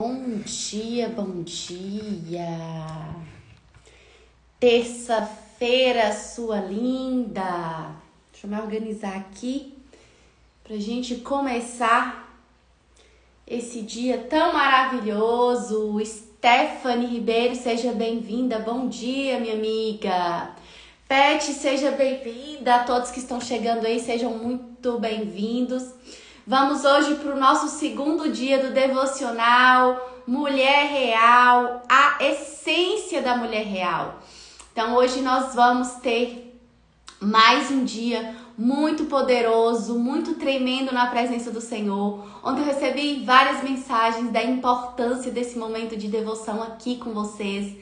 Bom dia, bom dia. Terça-feira, sua linda. Deixa eu me organizar aqui pra gente começar esse dia tão maravilhoso. Stephanie Ribeiro, seja bem-vinda. Bom dia, minha amiga. Pet, seja bem-vinda. A todos que estão chegando aí, sejam muito bem-vindos. Vamos hoje para o nosso segundo dia do devocional Mulher Real, a essência da mulher real. Então hoje nós vamos ter mais um dia muito poderoso, muito tremendo na presença do Senhor. Ontem eu recebi várias mensagens da importância desse momento de devoção aqui com vocês.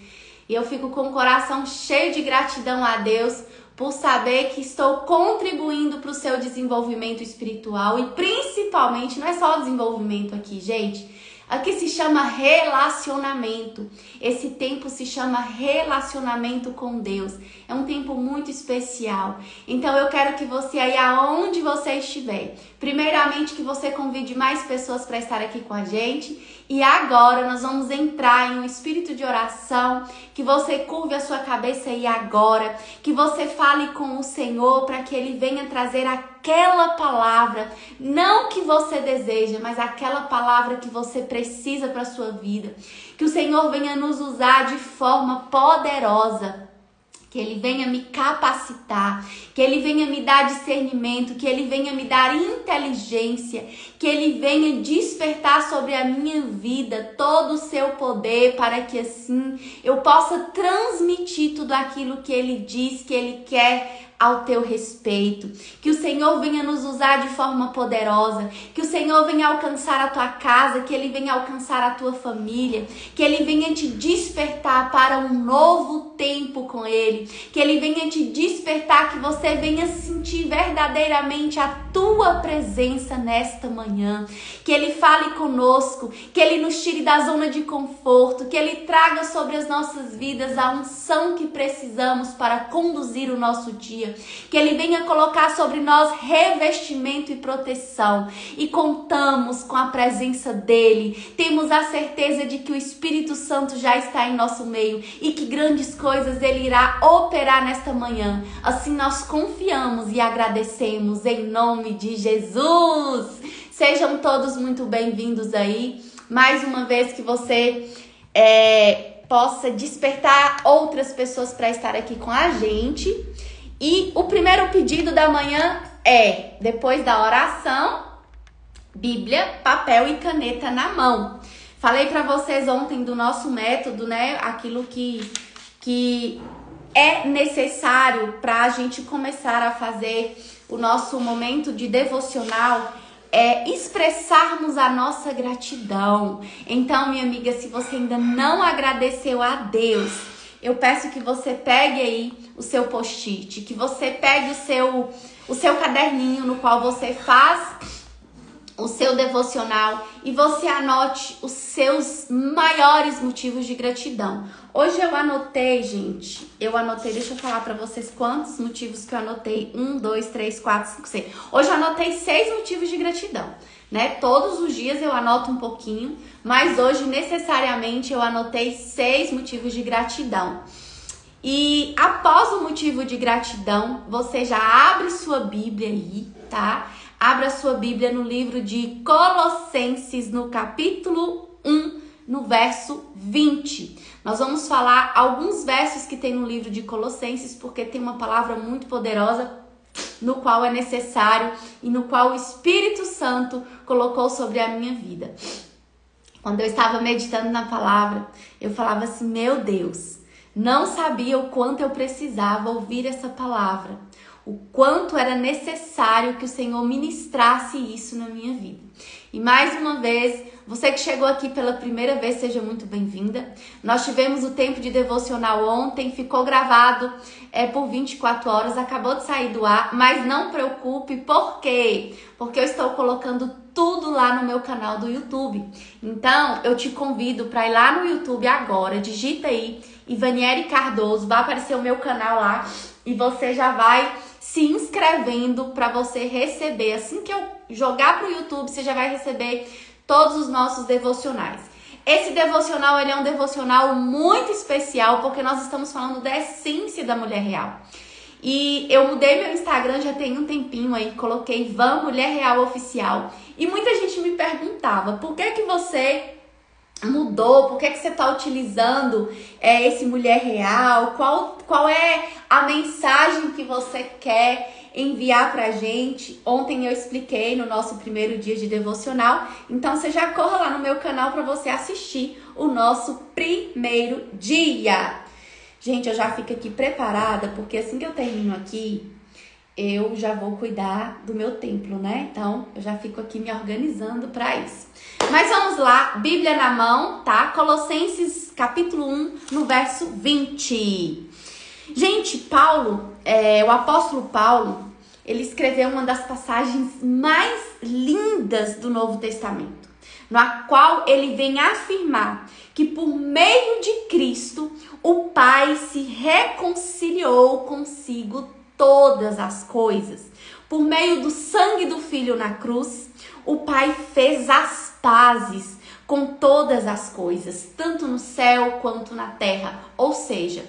E eu fico com o coração cheio de gratidão a Deus por saber que estou contribuindo para o seu desenvolvimento espiritual e principalmente, não é só o desenvolvimento aqui, gente, aqui se chama relacionamento. Esse tempo se chama relacionamento com Deus. É um tempo muito especial. Então eu quero que você aí, aonde você estiver, primeiramente que você convide mais pessoas para estar aqui com a gente. E agora nós vamos entrar em um espírito de oração, que você curve a sua cabeça aí agora, que você fale com o Senhor para que Ele venha trazer aquela palavra, não que você deseja, mas aquela palavra que você precisa para a sua vida. Que o Senhor venha nos usar de forma poderosa. Que Ele venha me capacitar, que Ele venha me dar discernimento, que Ele venha me dar inteligência, que Ele venha despertar sobre a minha vida todo o seu poder, para que assim eu possa transmitir tudo aquilo que Ele diz que Ele quer ao teu respeito. Que o Senhor venha nos usar de forma poderosa, que o Senhor venha alcançar a tua casa, que Ele venha alcançar a tua família, que Ele venha te despertar para um novo tempo com Ele, que Ele venha te despertar, que você venha sentir verdadeiramente a tua presença nesta manhã, que Ele fale conosco, que Ele nos tire da zona de conforto, que Ele traga sobre as nossas vidas a unção que precisamos para conduzir o nosso dia, que Ele venha colocar sobre nós revestimento e proteção, e contamos com a presença dEle, temos a certeza de que o Espírito Santo já está em nosso meio e que grandes coisas Ele irá operar nesta manhã. Assim nós confiamos e agradecemos em nome de Jesus. Sejam todos muito bem-vindos aí, mais uma vez que você possa despertar outras pessoas para estar aqui com a gente. E o primeiro pedido da manhã é, depois da oração, Bíblia, papel e caneta na mão. Falei para vocês ontem do nosso método, né? Aquilo que é necessário para a gente começar a fazer o nosso momento de devocional, é expressarmos a nossa gratidão. Então, minha amiga, se você ainda não agradeceu a Deus, eu peço que você pegue aí o seu post-it, que você pegue o seu caderninho no qual você faz o seu devocional e você anote os seus maiores motivos de gratidão. Hoje eu anotei, gente, deixa eu falar pra vocês quantos motivos que eu anotei. 1, 2, 3, 4, 5, 6. Hoje eu anotei 6 motivos de gratidão, né? Todos os dias eu anoto um pouquinho, mas hoje necessariamente eu anotei 6 motivos de gratidão. E após o motivo de gratidão, você já abre sua Bíblia aí, tá? Abra sua Bíblia no livro de Colossenses, no capítulo 1, no verso 20. Nós vamos falar alguns versos que tem no livro de Colossenses, porque tem uma palavra muito poderosa no qual é necessário e no qual o Espírito Santo colocou sobre a minha vida. Quando eu estava meditando na palavra, eu falava assim, meu Deus, não sabia o quanto eu precisava ouvir essa palavra, o quanto era necessário que o Senhor ministrasse isso na minha vida. E mais uma vez, você que chegou aqui pela primeira vez, seja muito bem-vinda. Nós tivemos o tempo de devocional ontem, ficou gravado por 24 horas, acabou de sair do ar, mas não preocupe, por quê? Porque eu estou colocando tudo lá no meu canal do YouTube. Então, eu te convido para ir lá no YouTube agora, digita aí, Ivaniele Cardoso, vai aparecer o meu canal lá e você já vai se inscrevendo para você receber. Assim que eu jogar para o YouTube, você já vai receber todos os nossos devocionais. Esse devocional, ele é um devocional muito especial, porque nós estamos falando da essência da mulher real. E eu mudei meu Instagram já tem um tempinho aí, coloquei Van Mulher Real Oficial. E muita gente me perguntava, por que você mudou? Por que você está utilizando esse Mulher Real? Qual é a mensagem que você quer enviar pra gente? Ontem eu expliquei no nosso primeiro dia de devocional, então você já corra lá no meu canal para você assistir o nosso primeiro dia. Gente, eu já fico aqui preparada, porque assim que eu termino aqui, eu já vou cuidar do meu templo, né? Então, eu já fico aqui me organizando para isso. Mas vamos lá, Bíblia na mão, tá? Colossenses capítulo 1, no verso 20. Gente, Paulo, o apóstolo Paulo, ele escreveu uma das passagens mais lindas do Novo Testamento, na qual ele vem afirmar que por meio de Cristo, o Pai se reconciliou consigo todas as coisas. Por meio do sangue do Filho na cruz, o Pai fez as pazes com todas as coisas, tanto no céu quanto na terra. Ou seja,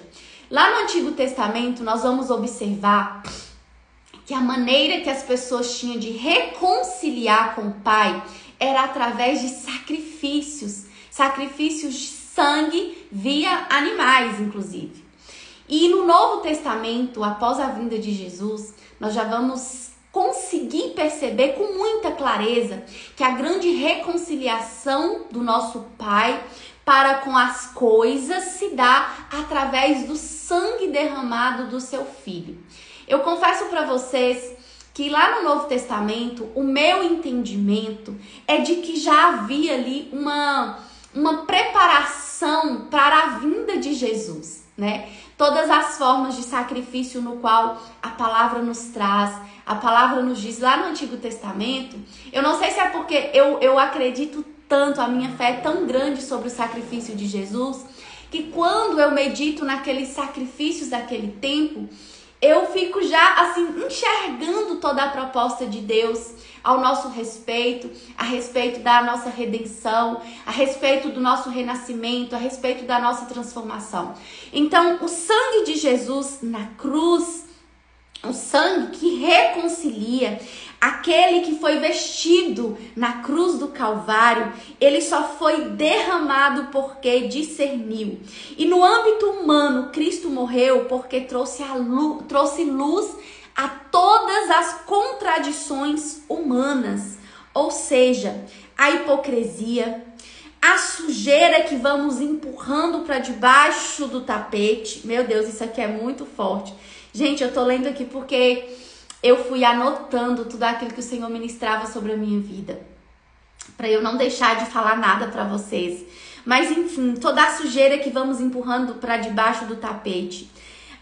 lá no Antigo Testamento, nós vamos observar que a maneira que as pessoas tinham de reconciliar com o Pai era através de sacrifícios de sangue via animais, inclusive. E no Novo Testamento, após a vinda de Jesus, nós já vamos conseguir perceber com muita clareza que a grande reconciliação do nosso Pai para com as coisas se dá através do sangue derramado do seu Filho. Eu confesso para vocês que lá no Novo Testamento, o meu entendimento é de que já havia ali uma preparação para a vinda de Jesus, né? Todas as formas de sacrifício no qual a palavra nos traz, a palavra nos diz lá no Antigo Testamento. Eu não sei se é porque eu acredito tanto, a minha fé é tão grande sobre o sacrifício de Jesus, que quando eu medito naqueles sacrifícios daquele tempo, eu fico já assim enxergando toda a proposta de Deus ao nosso respeito, a respeito da nossa redenção, a respeito do nosso renascimento, a respeito da nossa transformação. Então, o sangue de Jesus na cruz, o sangue que reconcilia, aquele que foi vestido na cruz do Calvário, ele só foi derramado porque discerniu. E no âmbito humano, Cristo morreu porque trouxe luz a todas as contradições humanas, ou seja, a hipocrisia, a sujeira que vamos empurrando para debaixo do tapete. Meu Deus, isso aqui é muito forte. Gente, eu tô lendo aqui porque eu fui anotando tudo aquilo que o Senhor ministrava sobre a minha vida, para eu não deixar de falar nada para vocês. Mas enfim, toda a sujeira que vamos empurrando para debaixo do tapete.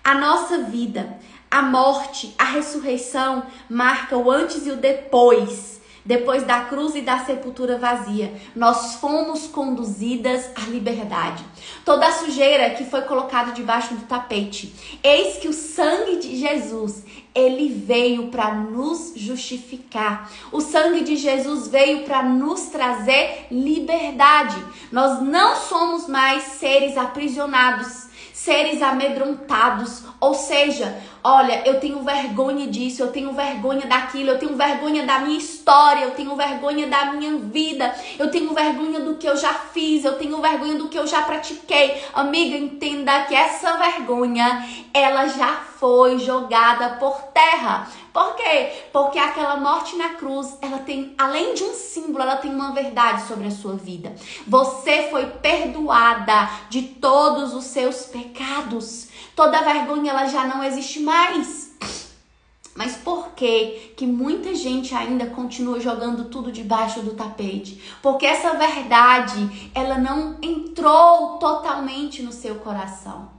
A nossa vida, a morte, a ressurreição marca o antes e o depois. Depois da cruz e da sepultura vazia, nós fomos conduzidas à liberdade. Toda a sujeira que foi colocada debaixo do tapete. Eis que o sangue de Jesus, ele veio para nos justificar. O sangue de Jesus veio para nos trazer liberdade. Nós não somos mais seres aprisionados, seres amedrontados, ou seja, olha, eu tenho vergonha disso, eu tenho vergonha daquilo, eu tenho vergonha da minha história, eu tenho vergonha da minha vida, eu tenho vergonha do que eu já fiz, eu tenho vergonha do que eu já pratiquei. Amiga, entenda que essa vergonha, ela já foi jogada por terra. Por quê? Porque aquela morte na cruz, ela tem, além de um símbolo, ela tem uma verdade sobre a sua vida. Você foi perdoada de todos os seus pecados. Toda vergonha, ela já não existe mais. Mas por que muita gente ainda continua jogando tudo debaixo do tapete? Porque essa verdade, ela não entrou totalmente no seu coração.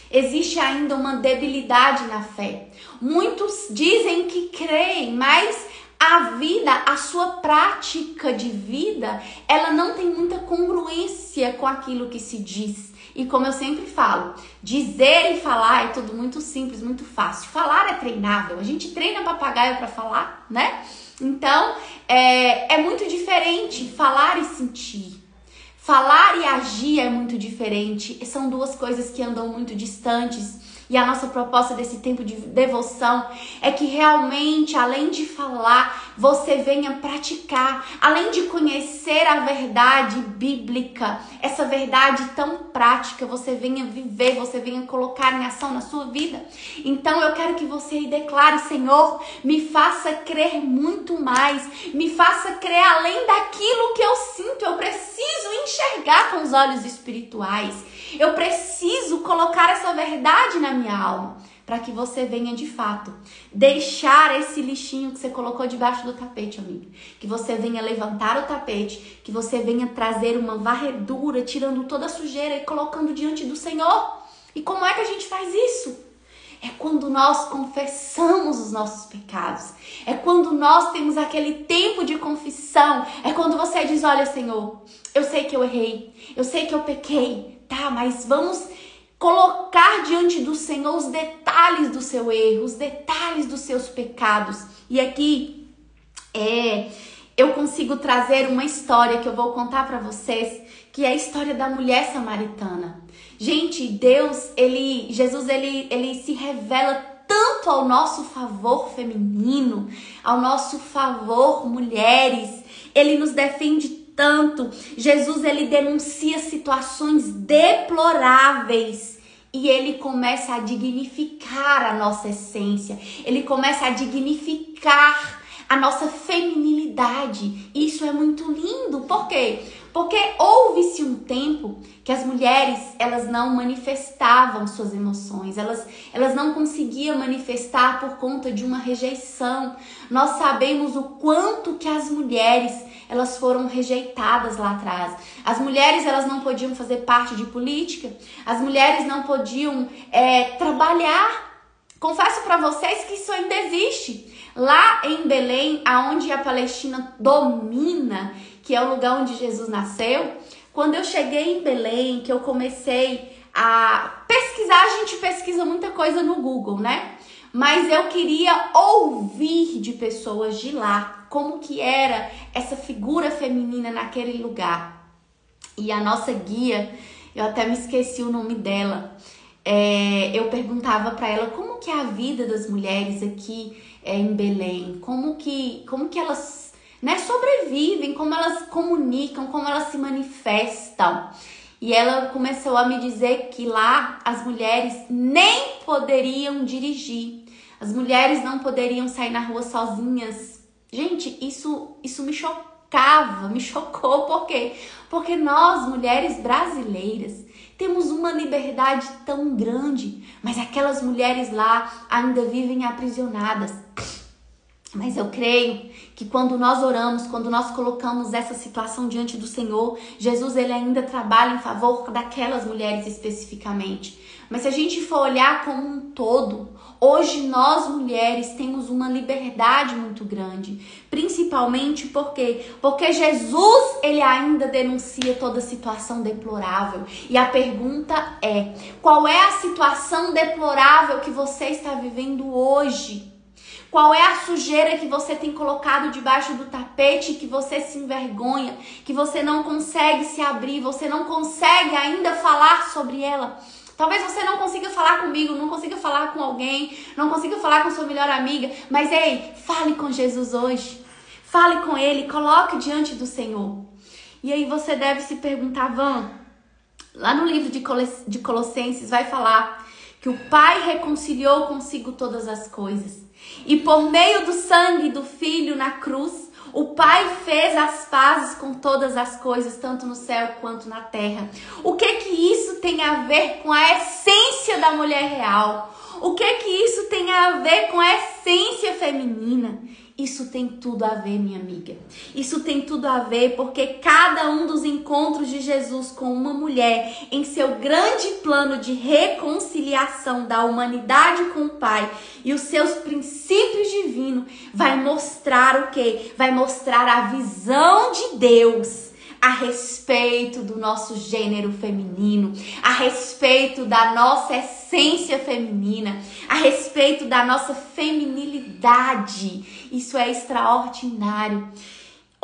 Existe ainda uma debilidade na fé. Muitos dizem que creem, mas a vida, a sua prática de vida, ela não tem muita congruência com aquilo que se diz. E como eu sempre falo, dizer e falar é tudo muito simples, muito fácil. Falar é treinável. A gente treina papagaio para falar, né? Então, é muito diferente falar e sentir. Falar e agir é muito diferente. São duas coisas que andam muito distantes. E a nossa proposta desse tempo de devoção é que realmente, além de falar, você venha praticar. Além de conhecer a verdade bíblica, essa verdade tão prática, você venha viver, você venha colocar em ação na sua vida. Então eu quero que você declare: Senhor, me faça crer muito mais. Me faça crer além daquilo que eu sinto. Eu preciso enxergar com os olhos espirituais. Eu preciso colocar essa verdade na minha alma, para que você venha de fato deixar esse lixinho que você colocou debaixo do tapete, amigo. Que você venha levantar o tapete, que você venha trazer uma varredura, tirando toda a sujeira e colocando diante do Senhor. E como é que a gente faz isso? É quando nós confessamos os nossos pecados. É quando nós temos aquele tempo de confissão. É quando você diz: olha, Senhor, eu sei que eu errei, eu sei que eu pequei. Tá, mas vamos colocar diante do Senhor os detalhes do seu erro, os detalhes dos seus pecados. E aqui eu consigo trazer uma história que eu vou contar para vocês, que é a história da mulher samaritana. Gente, Jesus se revela tanto ao nosso favor feminino, ao nosso favor mulheres. Ele nos defende tanto. Jesus, ele denuncia situações deploráveis e ele começa a dignificar a nossa essência. Ele começa a dignificar a nossa feminilidade. Isso é muito lindo. Por quê? Porque houve-se um tempo que as mulheres, elas não manifestavam suas emoções, elas não conseguiam manifestar por conta de uma rejeição. Nós sabemos o quanto que as mulheres, elas foram rejeitadas lá atrás. As mulheres, elas não podiam fazer parte de política, as mulheres não podiam trabalhar. Confesso para vocês que isso ainda existe. Lá em Belém, aonde a Palestina domina, que é o lugar onde Jesus nasceu, quando eu cheguei em Belém, que eu comecei a pesquisar, a gente pesquisa muita coisa no Google, né? Mas eu queria ouvir de pessoas de lá como que era essa figura feminina naquele lugar. E a nossa guia, eu até me esqueci o nome dela, eu perguntava para ela como que é a vida das mulheres aqui em Belém, como que elas sobrevivem, como elas comunicam, como elas se manifestam. E ela começou a me dizer que lá as mulheres nem poderiam dirigir, as mulheres não poderiam sair na rua sozinhas. Gente, isso me chocou. Por quê? Porque nós, mulheres brasileiras, temos uma liberdade tão grande, mas aquelas mulheres lá ainda vivem aprisionadas. Mas eu creio que quando nós oramos, quando nós colocamos essa situação diante do Senhor, Jesus, ele ainda trabalha em favor daquelas mulheres especificamente. Mas se a gente for olhar como um todo, hoje nós mulheres temos uma liberdade muito grande. Principalmente porque Jesus, ele ainda denuncia toda situação deplorável. E a pergunta é: qual é a situação deplorável que você está vivendo hoje? Qual é a sujeira que você tem colocado debaixo do tapete, que você se envergonha, que você não consegue se abrir, você não consegue ainda falar sobre ela? Talvez você não consiga falar comigo, não consiga falar com alguém, não consiga falar com sua melhor amiga, mas ei, fale com Jesus hoje. Fale com ele, coloque diante do Senhor. E aí você deve se perguntar, Van, lá no livro de Colossenses vai falar que o Pai reconciliou consigo todas as coisas. E por meio do sangue do Filho na cruz, o Pai fez as pazes com todas as coisas, tanto no céu quanto na terra. O que isso tem a ver com a essência da mulher real? O que isso tem a ver com a essência feminina? Isso tem tudo a ver, minha amiga. Isso tem tudo a ver porque cada um dos encontros de Jesus com uma mulher em seu grande plano de reconciliação da humanidade com o Pai e os seus princípios divinos vai mostrar o quê? Vai mostrar a visão de Deus a respeito do nosso gênero feminino, a respeito da nossa essência feminina, a respeito da nossa feminilidade. Isso é extraordinário.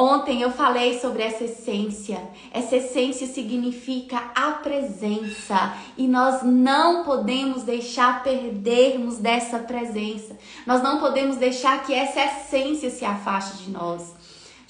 Ontem eu falei sobre essa essência. Essa essência significa a presença. E nós não podemos deixar perdermos dessa presença. Nós não podemos deixar que essa essência se afaste de nós.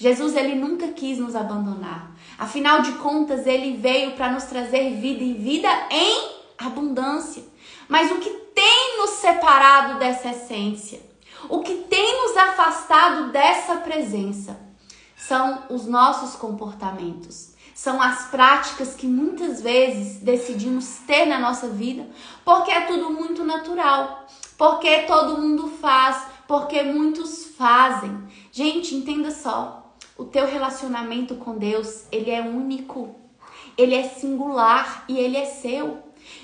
Jesus, ele nunca quis nos abandonar. Afinal de contas, ele veio para nos trazer vida e vida em abundância. Mas o que tem nos separado dessa essência? O que tem nos afastado dessa presença? São os nossos comportamentos. São as práticas que muitas vezes decidimos ter na nossa vida, porque é tudo muito natural, porque todo mundo faz, porque muitos fazem. Gente, entenda só, o teu relacionamento com Deus, ele é único, ele é singular e ele é seu.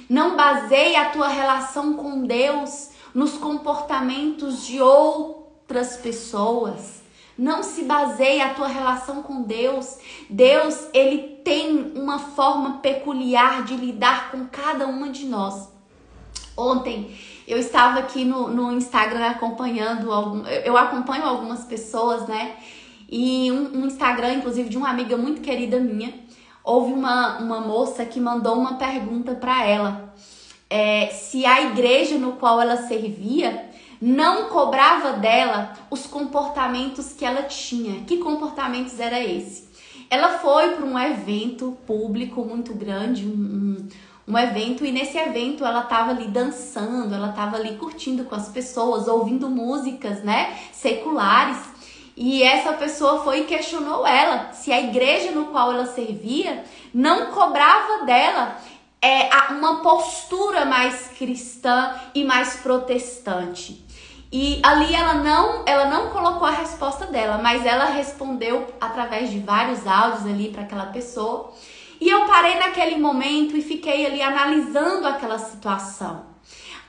Não baseie a tua relação com Deus nos comportamentos de outras pessoas. Não se baseie a tua relação com Deus. Deus, ele tem uma forma peculiar de lidar com cada uma de nós. Ontem eu estava aqui no Instagram acompanhando, eu acompanho algumas pessoas, né? E um Instagram, inclusive, de uma amiga muito querida minha, houve uma moça que mandou uma pergunta para ela. Se a igreja no qual ela servia não cobrava dela os comportamentos que ela tinha. Que comportamentos era esse? Ela foi para um evento público muito grande, um evento, e nesse evento ela estava ali dançando, ela estava ali curtindo com as pessoas, ouvindo músicas, né, seculares. E essa pessoa foi e questionou ela se a igreja no qual ela servia não cobrava dela uma postura mais cristã e mais protestante. E ali ela não colocou a resposta dela, mas ela respondeu através de vários áudios ali para aquela pessoa. E eu parei naquele momento e fiquei ali analisando aquela situação.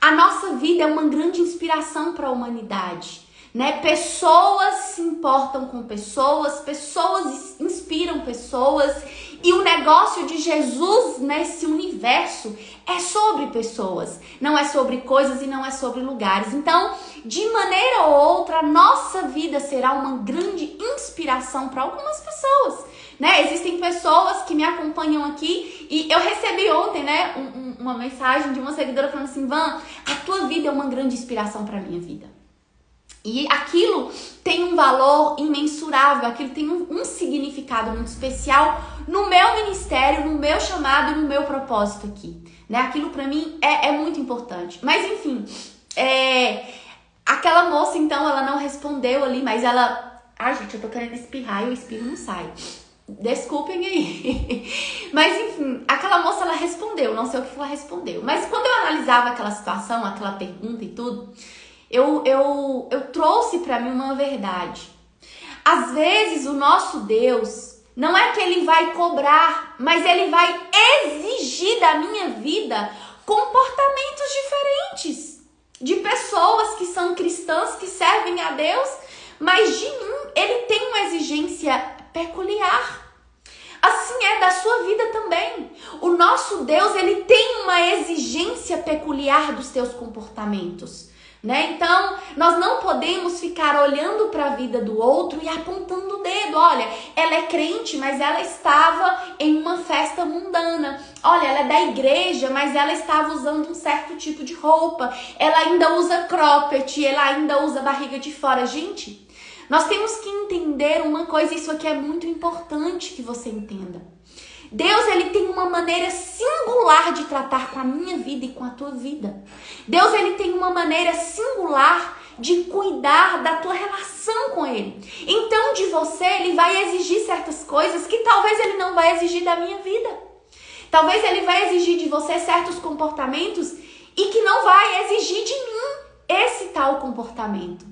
A nossa vida é uma grande inspiração para a humanidade, né? Pessoas se importam com pessoas, pessoas inspiram pessoas. E o negócio de Jesus nesse universo é sobre pessoas, não é sobre coisas e não é sobre lugares. Então, de maneira ou outra, a nossa vida será uma grande inspiração para algumas pessoas, né? Existem pessoas que me acompanham aqui e eu recebi ontem, né, uma mensagem de uma seguidora falando assim: Van, a tua vida é uma grande inspiração para a minha vida. E aquilo tem um valor imensurável, aquilo tem um significado muito especial no meu ministério, no meu chamado e no meu propósito aqui, né? Aquilo pra mim é muito importante. Mas enfim, aquela moça então, ela não respondeu ali, mas ela... Ai, gente, eu tô querendo espirrar e o espirro não sai. Desculpem aí. Mas enfim, aquela moça, ela respondeu, não sei o que ela respondeu. Mas quando eu analisava aquela situação, aquela pergunta e tudo... Eu trouxe para mim uma verdade. Às vezes o nosso Deus não é que ele vai cobrar, mas ele vai exigir da minha vida comportamentos diferentes. De pessoas que são cristãs, que servem a Deus, mas de mim ele tem uma exigência peculiar. Assim é da sua vida também. O nosso Deus, ele tem uma exigência peculiar dos teus comportamentos. Né? Então, nós não podemos ficar olhando para a vida do outro e apontando o dedo. Olha, ela é crente, mas ela estava em uma festa mundana. Olha, ela é da igreja, mas ela estava usando um certo tipo de roupa. Ela ainda usa cropped, ela ainda usa barriga de fora. Gente, nós temos que entender uma coisa, isso aqui é muito importante que você entenda. Deus, ele tem uma maneira singular de tratar com a minha vida e com a tua vida. Deus, ele tem uma maneira singular de cuidar da tua relação com ele. Então, de você, ele vai exigir certas coisas que talvez ele não vai exigir da minha vida. Talvez ele vai exigir de você certos comportamentos e que não vai exigir de mim esse tal comportamento.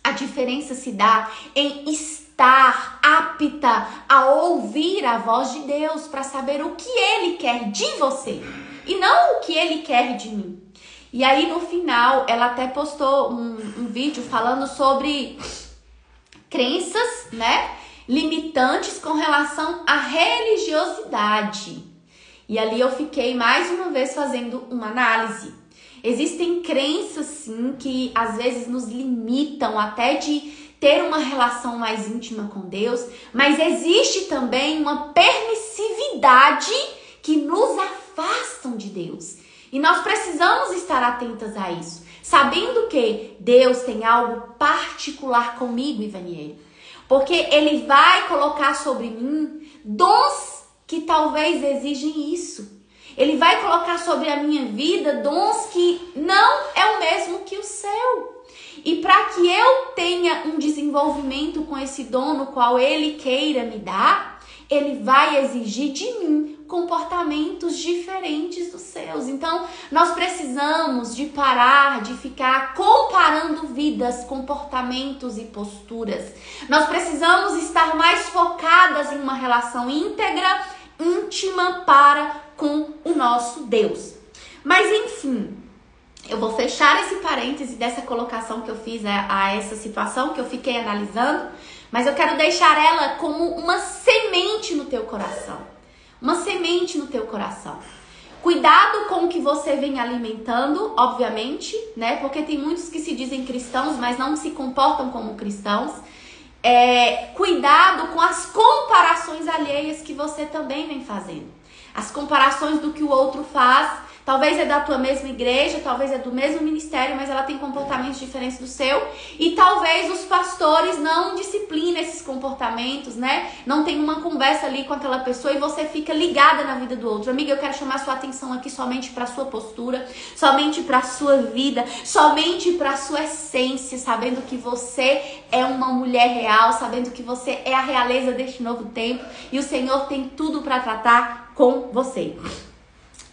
A diferença se dá em estar apta a ouvir a voz de Deus para saber o que ele quer de você e não o que ele quer de mim. E aí no final ela até postou um vídeo falando sobre crenças, né, limitantes com relação à religiosidade. E ali eu fiquei mais uma vez fazendo uma análise. Existem crenças, sim, que às vezes nos limitam até de ter uma relação mais íntima com Deus, mas existe também uma permissividade que nos afastam de Deus. E nós precisamos estar atentas a isso, sabendo que Deus tem algo particular comigo, Ivaniele. Porque Ele vai colocar sobre mim dons que talvez exigem isso. Ele vai colocar sobre a minha vida dons que não é o mesmo que o seu. E para que eu tenha um desenvolvimento com esse dom no qual Ele queira me dar, Ele vai exigir de mim comportamentos diferentes dos seus. Então, nós precisamos de parar de ficar comparando vidas, comportamentos e posturas. Nós precisamos estar mais focadas em uma relação íntegra, íntima para com o nosso Deus. Mas, enfim, eu vou fechar esse parêntese dessa colocação que eu fiz a essa situação que eu fiquei analisando, mas eu quero deixar ela como uma semente no teu coração. Uma semente no teu coração. Cuidado com o que você vem alimentando, obviamente, né? Porque tem muitos que se dizem cristãos, mas não se comportam como cristãos. Cuidado com as comparações alheias que você também vem fazendo. As comparações do que o outro faz. Talvez é da tua mesma igreja, talvez é do mesmo ministério, mas ela tem comportamentos diferentes do seu. E talvez os pastores não disciplinem esses comportamentos, né? Não tem uma conversa ali com aquela pessoa e você fica ligada na vida do outro. Amiga, eu quero chamar sua atenção aqui somente para a sua postura, somente para a sua vida, somente para a sua essência, sabendo que você é uma mulher real, sabendo que você é a realeza deste novo tempo e o Senhor tem tudo para tratar com você.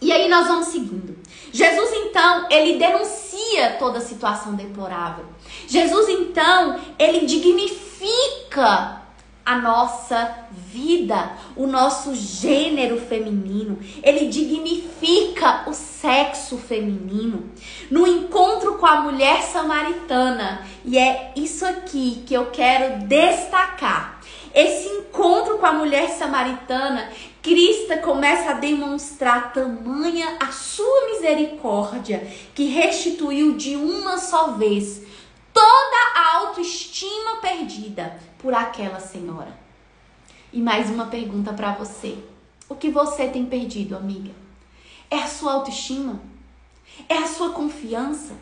E aí nós vamos seguindo. Jesus, então, ele denuncia toda a situação deplorável. Jesus, então, ele dignifica a nossa vida, o nosso gênero feminino. Ele dignifica o sexo feminino. No encontro com a mulher samaritana, e é isso aqui que eu quero destacar. Esse encontro com a mulher samaritana, Cristo começa a demonstrar tamanha a sua misericórdia que restituiu de uma só vez toda a autoestima perdida por aquela senhora. E mais uma pergunta para você. O que você tem perdido, amiga? É a sua autoestima? É a sua confiança?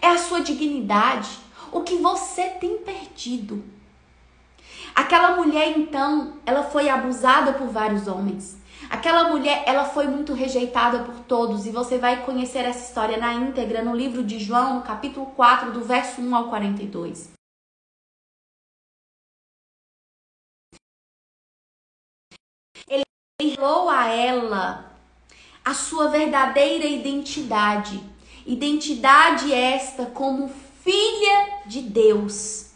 É a sua dignidade? O que você tem perdido? Aquela mulher, então, ela foi abusada por vários homens. Aquela mulher, ela foi muito rejeitada por todos. E você vai conhecer essa história na íntegra no livro de João, no capítulo 4, do verso 1 ao 42. Ele revelou a ela a sua verdadeira identidade. Identidade esta como filha de Deus.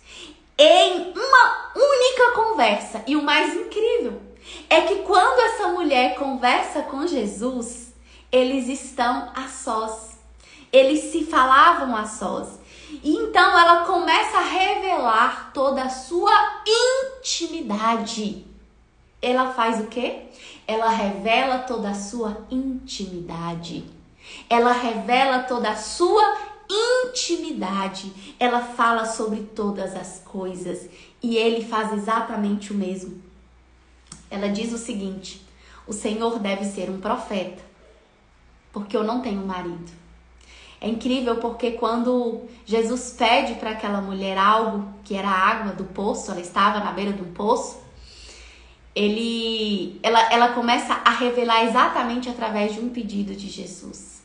Em uma única conversa. E o mais incrível é que quando essa mulher conversa com Jesus, eles estão a sós. Eles se falavam a sós. E então ela começa a revelar toda a sua intimidade. Ela faz o quê? Ela revela toda a sua intimidade. Ela revela toda a sua intimidade. Ela fala sobre todas as coisas e ele faz exatamente o mesmo. Ela diz o seguinte: o Senhor deve ser um profeta, porque eu não tenho marido. É incrível porque quando Jesus pede para aquela mulher algo, que era a água do poço, ela estava na beira de um poço, ela começa a revelar exatamente através de um pedido de Jesus.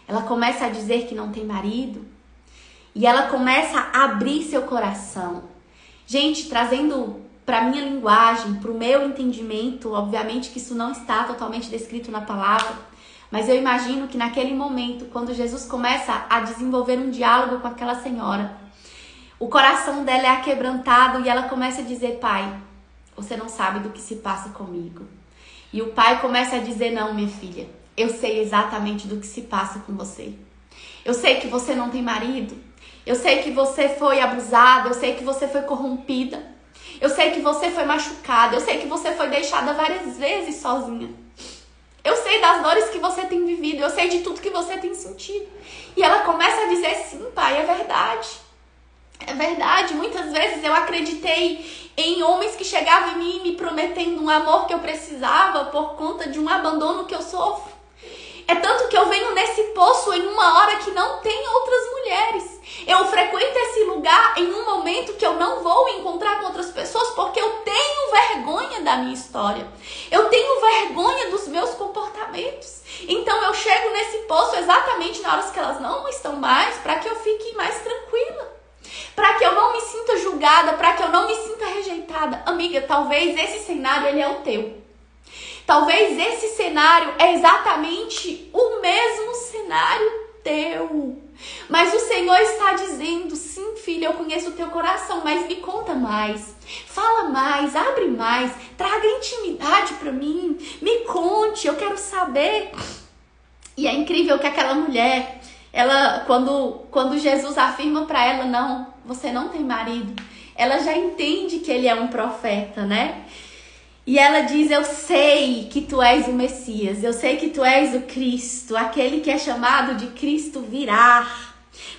Ela começa a dizer que não tem marido. E ela começa a abrir seu coração. Gente, trazendo para minha linguagem, para o meu entendimento, obviamente que isso não está totalmente descrito na palavra, mas eu imagino que naquele momento, quando Jesus começa a desenvolver um diálogo com aquela senhora, o coração dela é aquebrantado e ela começa a dizer: Pai, você não sabe do que se passa comigo. E o pai começa a dizer: não, minha filha, eu sei exatamente do que se passa com você. Eu sei que você não tem marido. Eu sei que você foi abusada. Eu sei que você foi corrompida. Eu sei que você foi machucada. Eu sei que você foi deixada várias vezes sozinha. Eu sei das dores que você tem vivido. Eu sei de tudo que você tem sentido. E ela começa a dizer: sim, pai, é verdade. É verdade, muitas vezes eu acreditei em homens que chegavam em mim me prometendo um amor que eu precisava por conta de um abandono que eu sofro. É tanto que eu venho nesse poço em uma hora que não tem outras mulheres. Eu frequento esse lugar em um momento que eu não vou encontrar com outras pessoas porque eu tenho vergonha da minha história. Eu tenho vergonha dos meus comportamentos. Então eu chego nesse poço exatamente na hora que elas não estão mais, para que eu fique mais tranquila. Para que eu não me sinta julgada, para que eu não me sinta rejeitada. Amiga, talvez esse cenário ele é o teu. Talvez esse cenário é exatamente o mesmo cenário teu. Mas o Senhor está dizendo, sim, filha, eu conheço o teu coração, mas me conta mais. Fala mais, abre mais, traga intimidade para mim. Me conte, eu quero saber. E é incrível que aquela mulher, ela, quando Jesus afirma para ela, não, você não tem marido, ela já entende que ele é um profeta, né? E ela diz, eu sei que tu és o Messias, eu sei que tu és o Cristo, aquele que é chamado de Cristo virá.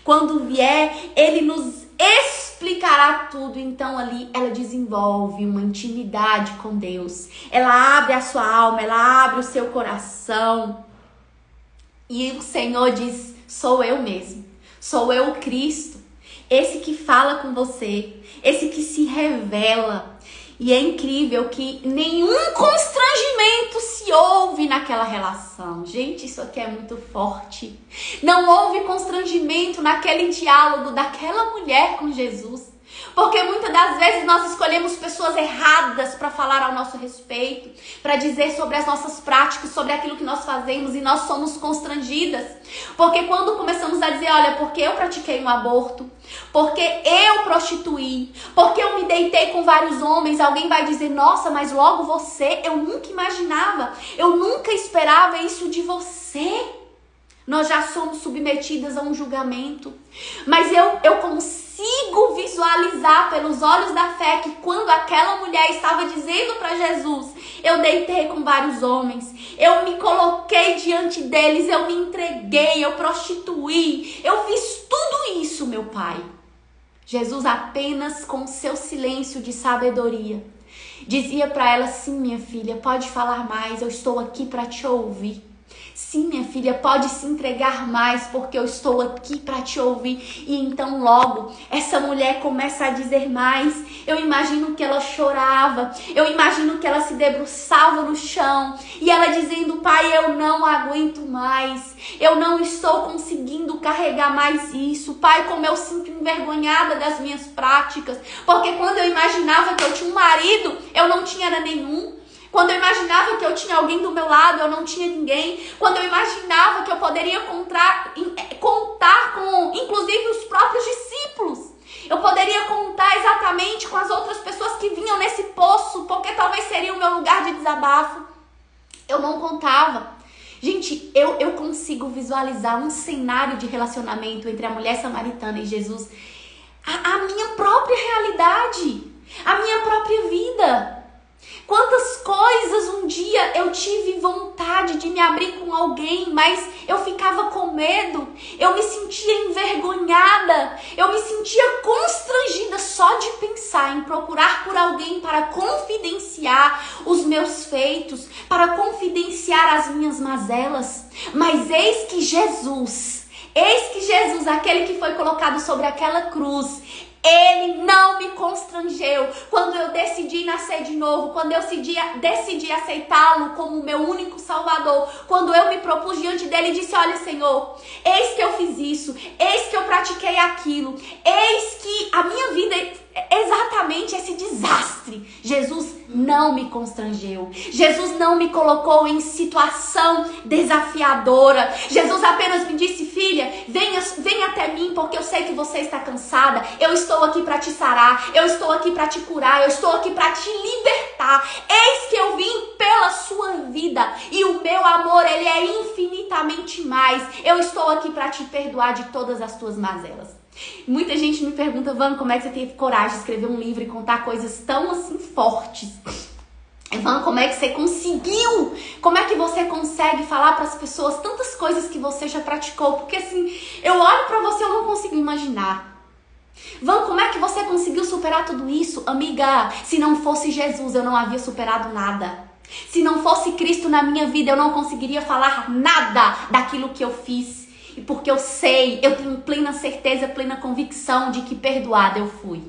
Quando vier, ele nos explicará tudo. Então ali ela desenvolve uma intimidade com Deus. Ela abre a sua alma, ela abre o seu coração. E o Senhor diz, sou eu mesmo, sou eu o Cristo, esse que fala com você, esse que se revela. E é incrível que nenhum constrangimento se ouve naquela relação. Gente, isso aqui é muito forte. Não houve constrangimento naquele diálogo daquela mulher com Jesus. Porque muitas das vezes nós escolhemos pessoas erradas para falar ao nosso respeito, para dizer sobre as nossas práticas, sobre aquilo que nós fazemos, e nós somos constrangidas. Porque quando começamos a dizer, olha, porque eu pratiquei um aborto, porque eu prostituí, porque eu me deitei com vários homens, alguém vai dizer, nossa, mas logo você, eu nunca imaginava, eu nunca esperava isso de você. Nós já somos submetidas a um julgamento. Mas eu consigo visualizar pelos olhos da fé que quando aquela mulher estava dizendo para Jesus, eu deitei com vários homens, eu me coloquei diante deles, eu me entreguei, eu prostituí, eu fiz tudo isso, meu pai. Jesus apenas com seu silêncio de sabedoria dizia para ela, sim, minha filha, pode falar mais, eu estou aqui para te ouvir. Sim, minha filha, pode se entregar mais, porque eu estou aqui para te ouvir. E então logo, essa mulher começa a dizer mais. Eu imagino que ela chorava, eu imagino que ela se debruçava no chão. E ela dizendo, pai, eu não aguento mais. Eu não estou conseguindo carregar mais isso. Pai, como eu sinto envergonhada das minhas práticas. Porque quando eu imaginava que eu tinha um marido, eu não tinha nenhum. Quando eu imaginava que eu tinha alguém do meu lado, eu não tinha ninguém. Quando eu imaginava que eu poderia contar com, inclusive, os próprios discípulos. Eu poderia contar exatamente com as outras pessoas que vinham nesse poço, porque talvez seria o meu lugar de desabafo. Eu não contava. Gente, eu consigo visualizar um cenário de relacionamento entre a mulher samaritana e Jesus. A minha própria realidade, a minha própria vida. Quantas coisas um dia eu tive vontade de me abrir com alguém, mas eu ficava com medo, eu me sentia envergonhada, eu me sentia constrangida só de pensar em procurar por alguém para confidenciar os meus feitos, para confidenciar as minhas mazelas. Mas eis que Jesus, aquele que foi colocado sobre aquela cruz, ele não me constrangeu quando eu decidi nascer de novo, quando eu decidi aceitá-lo como meu único salvador, quando eu me propus diante dele e disse, olha, Senhor, eis que eu fiz isso, eis que eu pratiquei aquilo, eis que a minha vida é exatamente esse desastre. Jesus não me constrangeu, Jesus não me colocou em situação desafiadora. Jesus apenas me disse, filha, venha até mim, porque eu sei que você está cansada, eu estou aqui para te sarar, eu estou aqui para te curar, eu estou aqui para te libertar. Eis que eu vim pela sua vida e o meu amor, ele é infinitamente mais. Eu estou aqui para te perdoar de todas as tuas mazelas. Muita gente me pergunta, Vânia, como é que você teve coragem de escrever um livro e contar coisas tão assim fortes? Vânia, como é que você conseguiu? Como é que você consegue falar para as pessoas tantas coisas que você já praticou? Porque assim, eu olho para você e eu não consigo imaginar. Vão, como é que você conseguiu superar tudo isso? Amiga, se não fosse Jesus, eu não havia superado nada. Se não fosse Cristo na minha vida, eu não conseguiria falar nada daquilo que eu fiz. E porque eu sei, eu tenho plena certeza, plena convicção de que perdoada eu fui.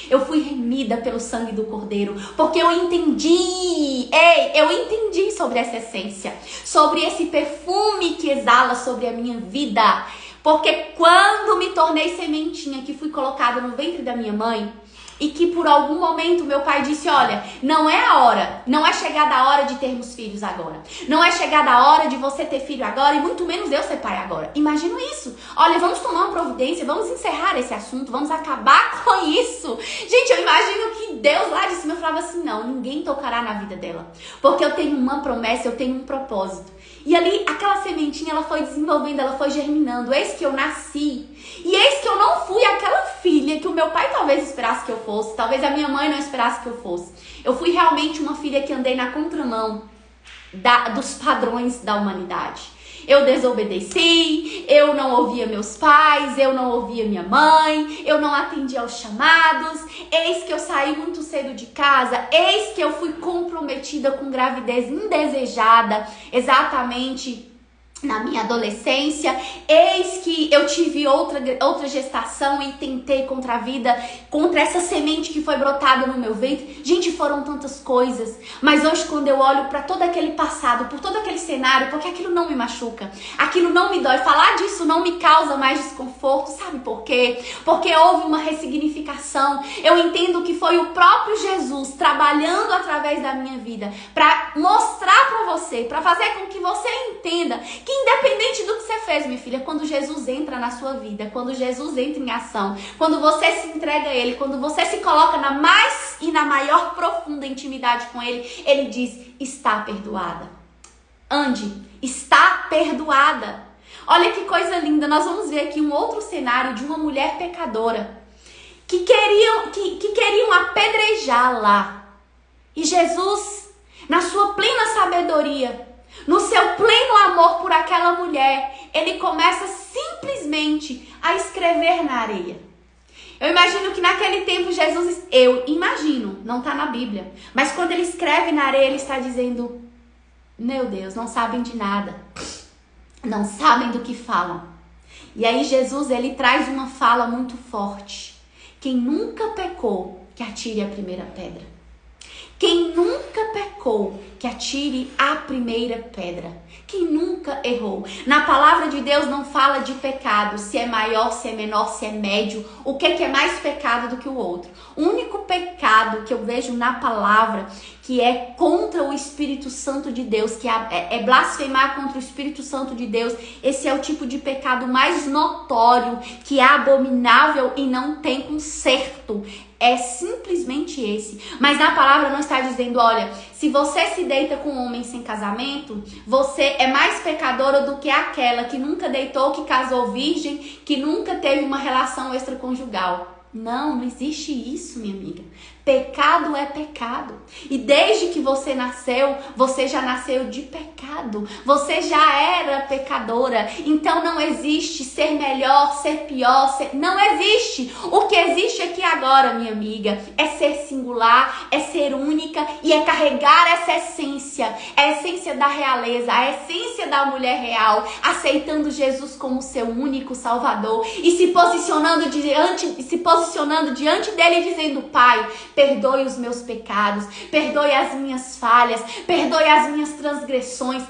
Eu fui remida pelo sangue do Cordeiro, porque eu entendi, eu entendi sobre essa essência, sobre esse perfume que exala sobre a minha vida. Porque quando me tornei sementinha, que fui colocada no ventre da minha mãe, e que por algum momento meu pai disse, olha, não é a hora, não é chegada a hora de termos filhos agora. Não é chegada a hora de você ter filho agora e muito menos eu ser pai agora. Imagina isso. Olha, vamos tomar uma providência, vamos encerrar esse assunto, vamos acabar com isso. Gente, eu imagino que Deus lá de cima falava assim, não, ninguém tocará na vida dela. Porque eu tenho uma promessa, eu tenho um propósito. E ali, aquela sementinha, ela foi desenvolvendo, ela foi germinando. Eis que eu nasci. E eis que eu não fui aquela filha que o meu pai talvez esperasse que eu fosse. Talvez a minha mãe não esperasse que eu fosse. Eu fui realmente uma filha que andei na contramão dos padrões da humanidade. Eu desobedeci, eu não ouvia meus pais, eu não ouvia minha mãe, eu não atendia aos chamados. Eis que eu saí muito cedo de casa, eis que eu fui comprometida com gravidez indesejada, exatamente na minha adolescência. Eis que eu tive outra gestação e tentei contra a vida, contra essa semente que foi brotada no meu ventre. Gente, foram tantas coisas. Mas hoje, quando eu olho para todo aquele passado, por todo aquele cenário, porque aquilo não me machuca, aquilo não me dói, falar disso não me causa mais desconforto. Sabe por quê? Porque houve uma ressignificação. Eu entendo que foi o próprio Jesus trabalhando através da minha vida para mostrar para você, para fazer com que você entenda que independente do que você fez, minha filha, quando Jesus entra na sua vida, quando Jesus entra em ação, quando você se entrega a Ele, quando você se coloca na mais e na maior profunda intimidade com Ele, Ele diz, está perdoada. Ande, está perdoada. Olha que coisa linda, nós vamos ver aqui um outro cenário de uma mulher pecadora que queriam apedrejá-la. E Jesus, na sua plena sabedoria, no seu pleno amor por aquela mulher, ele começa simplesmente a escrever na areia. Eu imagino que naquele tempo Jesus, não está na Bíblia, mas quando ele escreve na areia, ele está dizendo, meu Deus, não sabem de nada, não sabem do que falam. E aí Jesus, ele traz uma fala muito forte. Quem nunca pecou, que atire a primeira pedra. Quem nunca pecou, que atire a primeira pedra. Quem nunca errou. Na palavra de Deus não fala de pecado, se é maior, se é menor, se é médio, o que é mais pecado do que o outro. O único pecado que eu vejo na palavra, que é contra o Espírito Santo de Deus, que é blasfemar contra o Espírito Santo de Deus, esse é o tipo de pecado mais notório, que é abominável e não tem conserto. É simplesmente esse. Mas na palavra não está dizendo, olha, se você se deita com um homem sem casamento, você é mais pecadora do que aquela que nunca deitou, que casou virgem, que nunca teve uma relação extraconjugal. Não existe isso, minha amiga. Pecado é pecado. E desde que você nasceu, você já nasceu de pecado. Você já era pecadora. Então não existe ser melhor, ser pior. Não existe. O que existe aqui agora, minha amiga, é ser singular, é ser única e é carregar essa essência. A essência da realeza, a essência da mulher real, aceitando Jesus como seu único Salvador e se posicionando diante dele dizendo, Pai, perdoe os meus pecados, perdoe as minhas falhas, perdoe as minhas transgressões.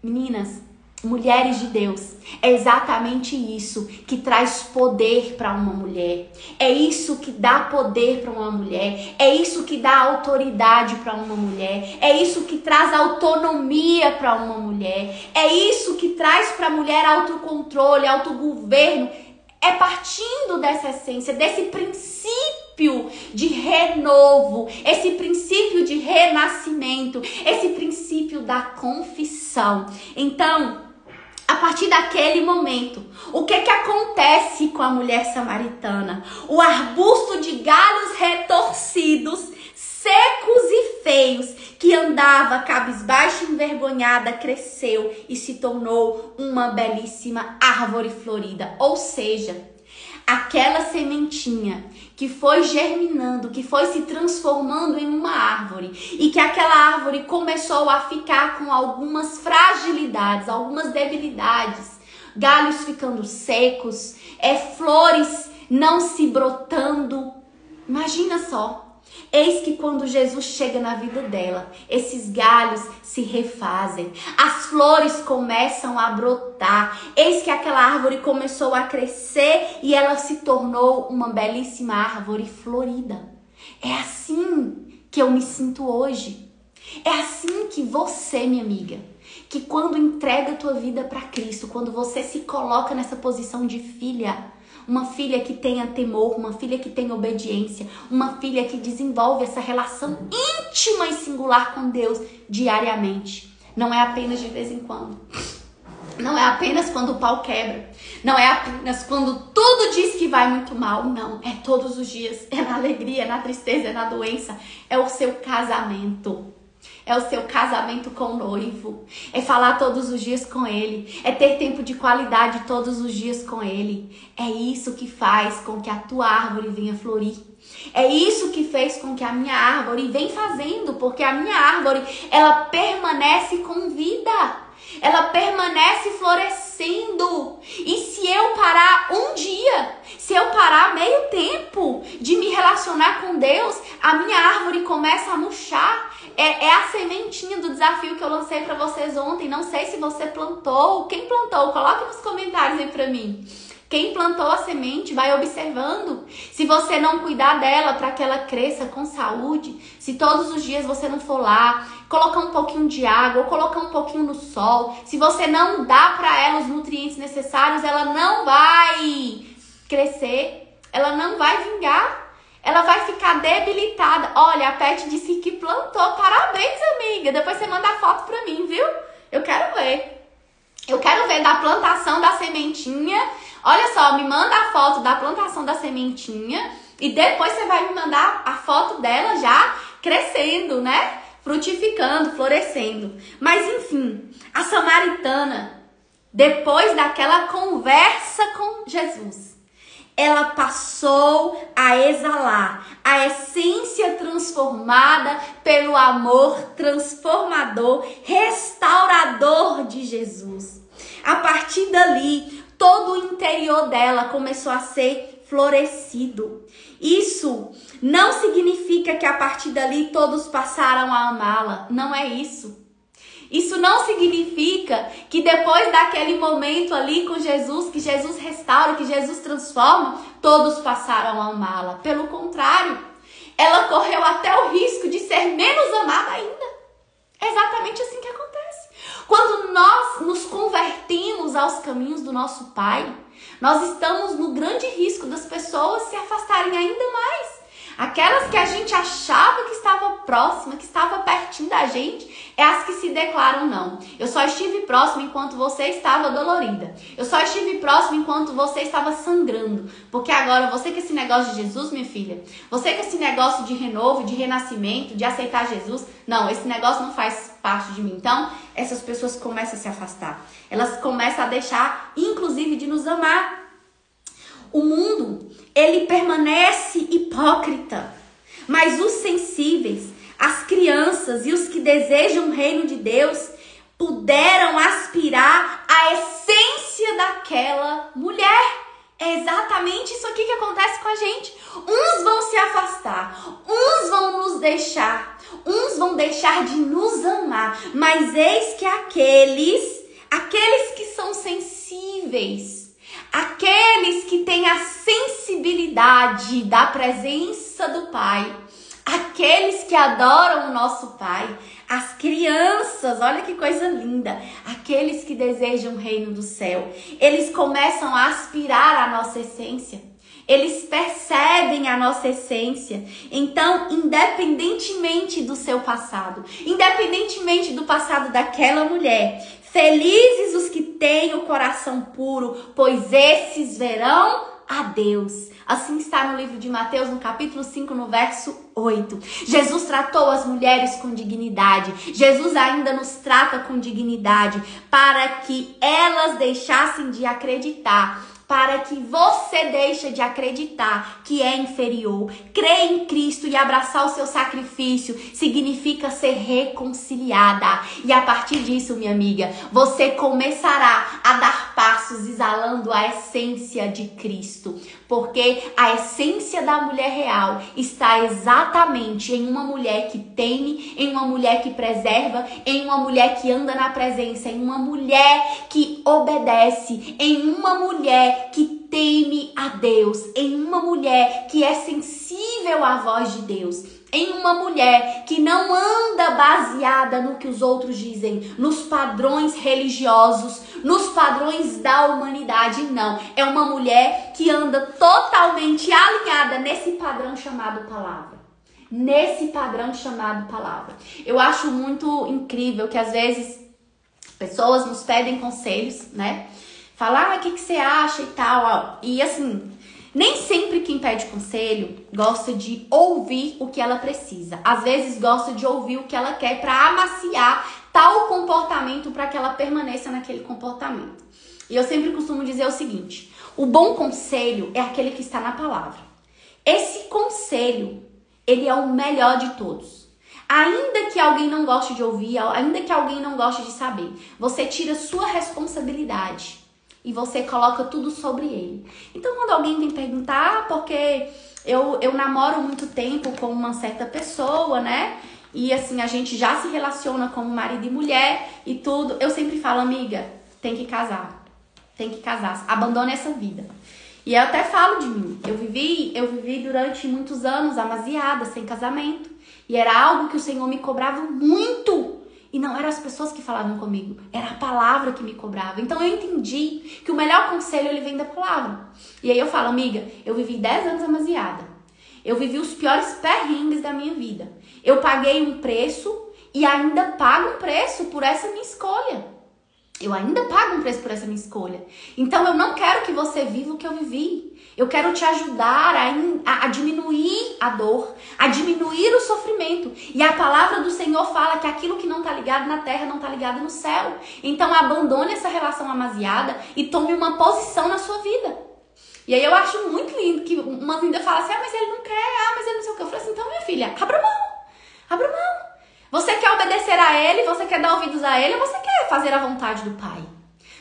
Meninas, mulheres de Deus, é exatamente isso que traz poder para uma mulher. É isso que dá poder para uma mulher. É isso que dá autoridade para uma mulher. É isso que traz autonomia para uma mulher. É isso que traz para a mulher autocontrole, autogoverno. É partindo dessa essência, desse princípio de renovo, esse princípio de renascimento, esse princípio da confissão. Então, a partir daquele momento, o que acontece com a mulher samaritana? O arbusto de galhos retorcidos, secos e feios, que andava cabisbaixa e envergonhada, cresceu e se tornou uma belíssima árvore florida. Ou seja, aquela sementinha que foi germinando, que foi se transformando em uma árvore e que aquela árvore começou a ficar com algumas fragilidades, algumas debilidades, galhos ficando secos, flores não se brotando. Imagina só. Eis que quando Jesus chega na vida dela, esses galhos se refazem, as flores começam a brotar. Eis que aquela árvore começou a crescer e ela se tornou uma belíssima árvore florida. É assim que eu me sinto hoje. É assim que você, minha amiga, que quando entrega a tua vida para Cristo, quando você se coloca nessa posição de filha, uma filha que tenha temor, uma filha que tenha obediência, uma filha que desenvolve essa relação íntima e singular com Deus diariamente. Não é apenas de vez em quando. Não é apenas quando o pau quebra. Não é apenas quando tudo diz que vai muito mal. Não, é todos os dias. É na alegria, é na tristeza, é na doença. É o seu casamento. É o seu casamento com o noivo. É falar todos os dias com ele. É ter tempo de qualidade todos os dias com ele. É isso que faz com que a tua árvore venha florir. É isso que fez com que a minha árvore vem fazendo. Porque a minha árvore, ela permanece com vida. Ela permanece florescendo. E se eu parar um dia, se eu parar meio tempo de me relacionar com Deus, a minha árvore começa a murchar. É a sementinha do desafio que eu lancei para vocês ontem. Não sei se você plantou. Quem plantou? Coloque nos comentários aí para mim. Quem plantou a semente, vai observando. Se você não cuidar dela para que ela cresça com saúde, se todos os dias você não for lá, colocar um pouquinho de água ou colocar um pouquinho no sol, se você não dá para ela os nutrientes necessários, ela não vai crescer, ela não vai vingar. Ela vai ficar debilitada. Olha, a Pet disse que plantou. Parabéns, amiga. Depois você manda a foto pra mim, viu? Eu quero ver. Eu quero ver da plantação da sementinha. Olha só, me manda a foto da plantação da sementinha. E depois você vai me mandar a foto dela já crescendo, né? Frutificando, florescendo. Mas enfim, a samaritana, depois daquela conversa com Jesus, ela passou a exalar a essência transformada pelo amor transformador, restaurador de Jesus. A partir dali, todo o interior dela começou a ser florescido. Isso não significa que a partir dali todos passaram a amá-la. Não é isso. Isso não significa que depois daquele momento ali com Jesus, que Jesus restaura, que Jesus transforma, todos passaram a amá-la. Pelo contrário, ela correu até o risco de ser menos amada ainda. É exatamente assim que acontece. Quando nós nos convertimos aos caminhos do nosso Pai, nós estamos no grande risco das pessoas se afastarem ainda mais. Aquelas que a gente achava que estava próxima, que estava pertinho da gente, é as que se declaram não. Eu só estive próxima enquanto você estava dolorida. Eu só estive próxima enquanto você estava sangrando. Porque agora, você com esse negócio de Jesus, minha filha, você com esse negócio de renovo, de renascimento, de aceitar Jesus, não, esse negócio não faz parte de mim. Então, essas pessoas começam a se afastar. Elas começam a deixar, inclusive, de nos amar. O mundo, ele permanece hipócrita, mas os sensíveis, as crianças e os que desejam o reino de Deus puderam aspirar à essência daquela mulher. É exatamente isso aqui que acontece com a gente. Uns vão se afastar, uns vão nos deixar, uns vão deixar de nos amar, mas eis que aqueles que são sensíveis, aqueles que têm a sensibilidade da presença do Pai, aqueles que adoram o nosso Pai, as crianças, olha que coisa linda, aqueles que desejam o reino do céu, eles começam a aspirar a nossa essência, eles percebem a nossa essência. Então, independentemente do seu passado, independentemente do passado daquela mulher, felizes os que têm o coração puro, pois esses verão a Deus. Assim está no livro de Mateus, no capítulo 5, no verso 8. Jesus tratou as mulheres com dignidade. Jesus ainda nos trata com dignidade para que elas deixassem de acreditar para que você deixe de acreditar que é inferior. Crer em Cristo e abraçar o seu sacrifício significa ser reconciliada. E a partir disso, minha amiga, você começará a dar passos exalando a essência de Cristo. Porque a essência da mulher real está exatamente em uma mulher que teme, em uma mulher que preserva, em uma mulher que anda na presença, em uma mulher que obedece, em uma mulher que teme a Deus, em uma mulher que é sensível à voz de Deus, em uma mulher que não anda baseada no que os outros dizem, nos padrões religiosos, nos padrões da humanidade, não. É uma mulher que anda totalmente alinhada nesse padrão chamado palavra. Nesse padrão chamado palavra. Eu acho muito incrível que às vezes pessoas nos pedem conselhos, né? Falar, o que você acha e tal. E assim, nem sempre quem pede conselho gosta de ouvir o que ela precisa. Às vezes gosta de ouvir o que ela quer para amaciar tal comportamento para que ela permaneça naquele comportamento. E eu sempre costumo dizer o seguinte: o bom conselho é aquele que está na palavra. Esse conselho, ele é o melhor de todos. Ainda que alguém não goste de ouvir, ainda que alguém não goste de saber, você tira sua responsabilidade e você coloca tudo sobre ele. Então, quando alguém vem perguntar, porque eu namoro muito tempo com uma certa pessoa, né? E assim, a gente já se relaciona como marido e mulher e tudo. Eu sempre falo, amiga, tem que casar. Tem que casar. Abandone essa vida. E eu até falo de mim. Eu vivi durante muitos anos amasiada, sem casamento. E era algo que o Senhor me cobrava muito. E não eram as pessoas que falavam comigo, era a palavra que me cobrava. Então eu entendi que o melhor conselho ele vem da palavra. E aí eu falo, amiga, eu vivi 10 anos amasiada. Eu vivi os piores perrengues da minha vida. Eu paguei um preço e ainda pago um preço por essa minha escolha. Eu ainda pago um preço por essa minha escolha. Então eu não quero que você viva o que eu vivi. Eu quero te ajudar a diminuir a dor, a diminuir o sofrimento. E a palavra do Senhor fala que aquilo que não está ligado na terra não está ligado no céu. Então abandone essa relação amasiada e tome uma posição na sua vida. E aí eu acho muito lindo que uma vinda fala assim, mas ele não quer, mas ele não sei o que. Eu falei assim, então minha filha, abra mão, abra mão. Você quer obedecer a ele, você quer dar ouvidos a ele, ou você quer fazer a vontade do Pai?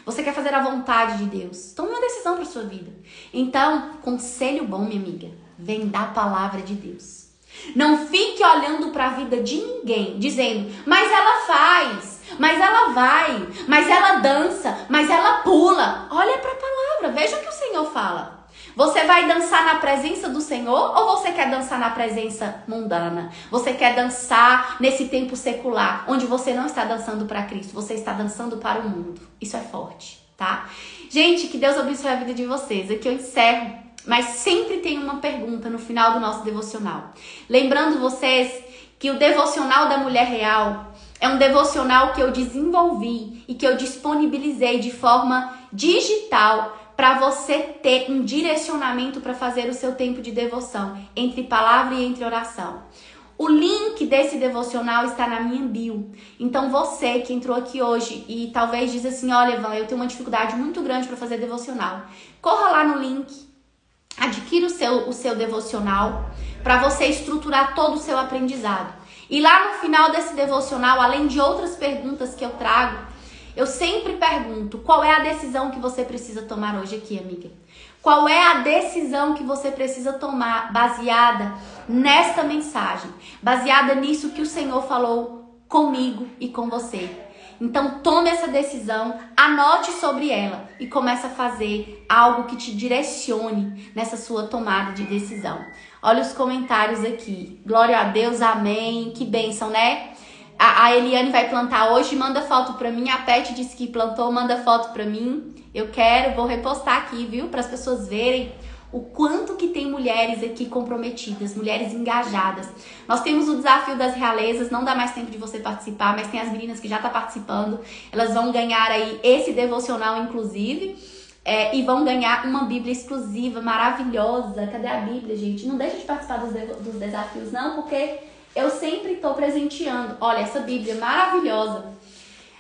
Você quer fazer a vontade de Deus? Tome uma decisão para sua vida. Então, conselho bom, minha amiga, vem da palavra de Deus. Não fique olhando para a vida de ninguém, dizendo, mas ela faz, mas ela vai, mas ela dança, mas ela pula. Olha para a palavra, veja o que o Senhor fala. Você vai dançar na presença do Senhor ou você quer dançar na presença mundana? Você quer dançar nesse tempo secular, onde você não está dançando para Cristo, você está dançando para o mundo. Isso é forte, tá? Gente, que Deus abençoe a vida de vocês. Aqui eu encerro, mas sempre tem uma pergunta no final do nosso devocional. Lembrando vocês que o devocional da Mulher Real é um devocional que eu desenvolvi e que eu disponibilizei de forma digital para você ter um direcionamento para fazer o seu tempo de devoção, entre palavra e entre oração. O link desse devocional está na minha bio. Então você que entrou aqui hoje e talvez diz assim, olha, Evan, eu tenho uma dificuldade muito grande para fazer devocional. Corra lá no link, adquira o seu devocional para você estruturar todo o seu aprendizado. E lá no final desse devocional, além de outras perguntas que eu trago, eu sempre pergunto, qual é a decisão que você precisa tomar hoje aqui, amiga? Qual é a decisão que você precisa tomar baseada nesta mensagem? Baseada nisso que o Senhor falou comigo e com você. Então tome essa decisão, anote sobre ela e comece a fazer algo que te direcione nessa sua tomada de decisão. Olha os comentários aqui. Glória a Deus, amém. Que bênção, né? A Eliane vai plantar hoje, manda foto pra mim. A Pet disse que plantou, manda foto pra mim. Eu quero, vou repostar aqui, viu? Para as pessoas verem o quanto que tem mulheres aqui comprometidas, mulheres engajadas. Nós temos o desafio das realezas, não dá mais tempo de você participar, mas tem as meninas que já estão participando. Elas vão ganhar aí esse devocional, inclusive, e vão ganhar uma Bíblia exclusiva, maravilhosa. Cadê a Bíblia, gente? Não deixa de participar dos desafios, não, porque eu sempre estou presenteando. Olha, essa Bíblia maravilhosa.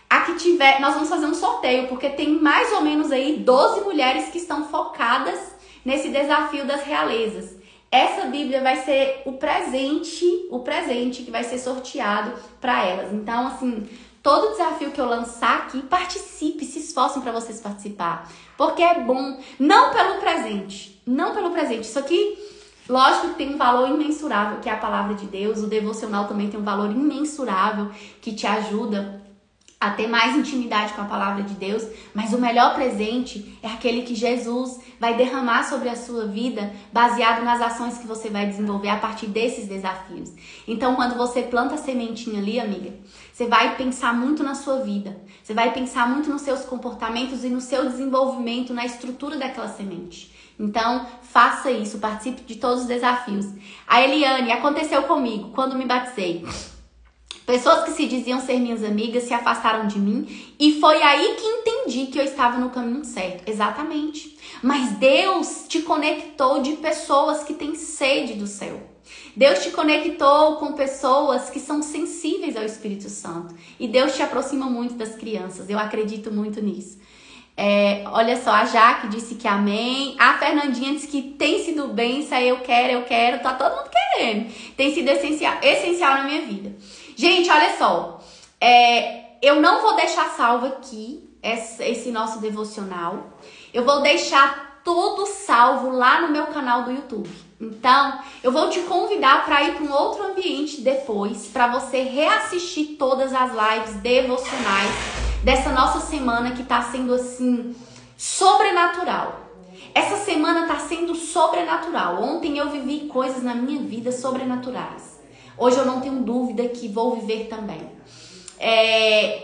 A que tiver, nós vamos fazer um sorteio, porque tem mais ou menos aí 12 mulheres que estão focadas nesse desafio das realezas. Essa Bíblia vai ser o presente que vai ser sorteado para elas. Então, assim, todo desafio que eu lançar aqui, participe, se esforcem para vocês participar. Porque é bom, não pelo presente. Isso aqui, lógico que tem um valor imensurável, que é a palavra de Deus. O devocional também tem um valor imensurável, que te ajuda a ter mais intimidade com a palavra de Deus, mas o melhor presente é aquele que Jesus vai derramar sobre a sua vida, baseado nas ações que você vai desenvolver a partir desses desafios. Então, quando você planta a sementinha ali, amiga, você vai pensar muito na sua vida, você vai pensar muito nos seus comportamentos e no seu desenvolvimento, na estrutura daquela semente. Então, faça isso, participe de todos os desafios. A Eliane, aconteceu comigo quando me batizei. Pessoas que se diziam ser minhas amigas se afastaram de mim e foi aí que entendi que eu estava no caminho certo. Exatamente. Mas Deus te conectou de pessoas que têm sede do céu. Deus te conectou com pessoas que são sensíveis ao Espírito Santo. E Deus te aproxima muito das crianças. Eu acredito muito nisso. Olha só, a Jaque disse que amém. A Fernandinha disse que tem sido bênção. Eu quero. Tá todo mundo querendo. Tem sido essencial na minha vida. Gente, olha só, eu não vou deixar salvo aqui esse nosso devocional. Eu vou deixar tudo salvo lá no meu canal do YouTube. Então, eu vou te convidar para ir para um outro ambiente depois, para você reassistir todas as lives devocionais dessa nossa semana que tá sendo assim, sobrenatural. Essa semana tá sendo sobrenatural. Ontem eu vivi coisas na minha vida sobrenaturais. Hoje eu não tenho dúvida que vou viver também.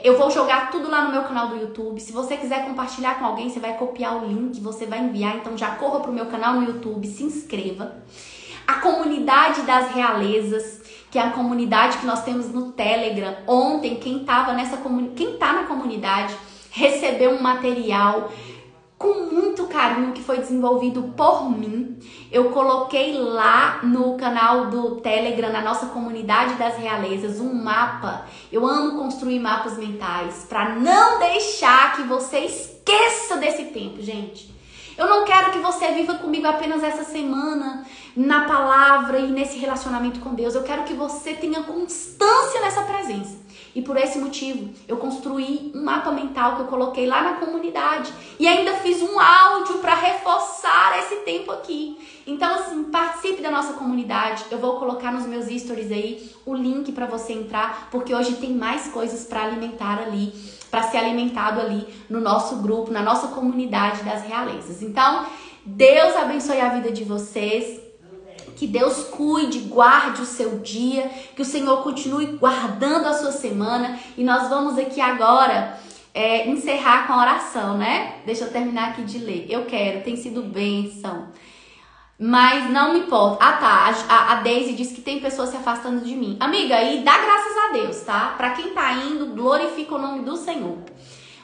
Eu vou jogar tudo lá no meu canal do YouTube. Se você quiser compartilhar com alguém, você vai copiar o link, você vai enviar. Então já corra pro meu canal no YouTube, se inscreva. A comunidade das realezas, que é a comunidade que nós temos no Telegram. Ontem, quem tá na comunidade recebeu um material com muito carinho que foi desenvolvido por mim. Eu coloquei lá no canal do Telegram, na nossa comunidade das realezas, um mapa. Eu amo construir mapas mentais para não deixar que você esqueça desse tempo, gente. Eu não quero que você viva comigo apenas essa semana na palavra e nesse relacionamento com Deus. Eu quero que você tenha constância nessa presença. E por esse motivo, eu construí um mapa mental que eu coloquei lá na comunidade. E ainda fiz um áudio para reforçar esse tempo aqui. Então, assim, participe da nossa comunidade. Eu vou colocar nos meus stories aí o link para você entrar, porque hoje tem mais coisas para alimentar ali, para ser alimentado ali no nosso grupo, na nossa comunidade das realezas. Então, Deus abençoe a vida de vocês. Que Deus cuide, guarde o seu dia, que o Senhor continue guardando a sua semana. E nós vamos aqui agora encerrar com a oração, né? Deixa eu terminar aqui de ler. Tem sido bênção. Mas não me importa. Ah, tá. A Daisy disse que tem pessoas se afastando de mim. Amiga, e dá graças a Deus, tá? Pra quem tá indo, glorifica o nome do Senhor.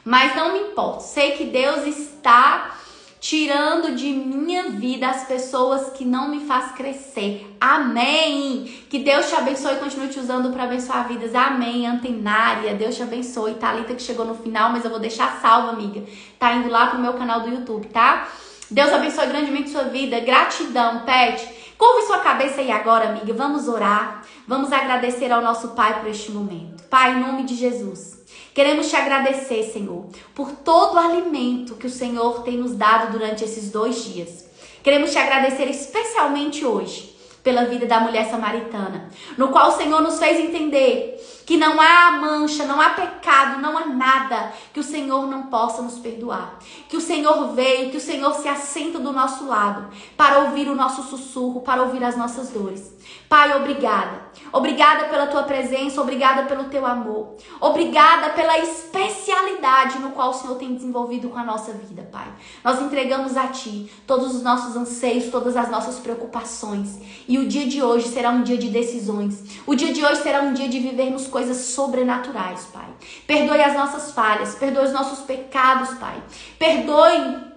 Mas não me importa. Sei que Deus está tirando de minha vida as pessoas que não me faz crescer. Amém. Que Deus te abençoe e continue te usando para abençoar vidas. Amém. Antenária, Deus te abençoe. Thalita que chegou no final, mas eu vou deixar salvo, amiga. Tá indo lá pro meu canal do YouTube, tá? Deus abençoe grandemente sua vida. Gratidão, Pet. Curve sua cabeça aí agora, amiga. Vamos orar. Vamos agradecer ao nosso Pai por este momento. Pai, em nome de Jesus, queremos te agradecer, Senhor, por todo o alimento que o Senhor tem nos dado durante esses 2 dias. Queremos te agradecer especialmente hoje pela vida da mulher samaritana, no qual o Senhor nos fez entender que não há mancha, não há pecado, não há nada que o Senhor não possa nos perdoar. Que o Senhor veio, que o Senhor se assenta do nosso lado para ouvir o nosso sussurro, para ouvir as nossas dores. Pai, obrigada. Obrigada pela tua presença, obrigada pelo teu amor. Obrigada pela especialidade no qual o Senhor tem desenvolvido com a nossa vida, Pai. Nós entregamos a ti todos os nossos anseios, todas as nossas preocupações. E o dia de hoje será um dia de decisões. O dia de hoje será um dia de vivermos coisas sobrenaturais, Pai. Perdoe as nossas falhas, perdoe os nossos pecados, Pai. Perdoe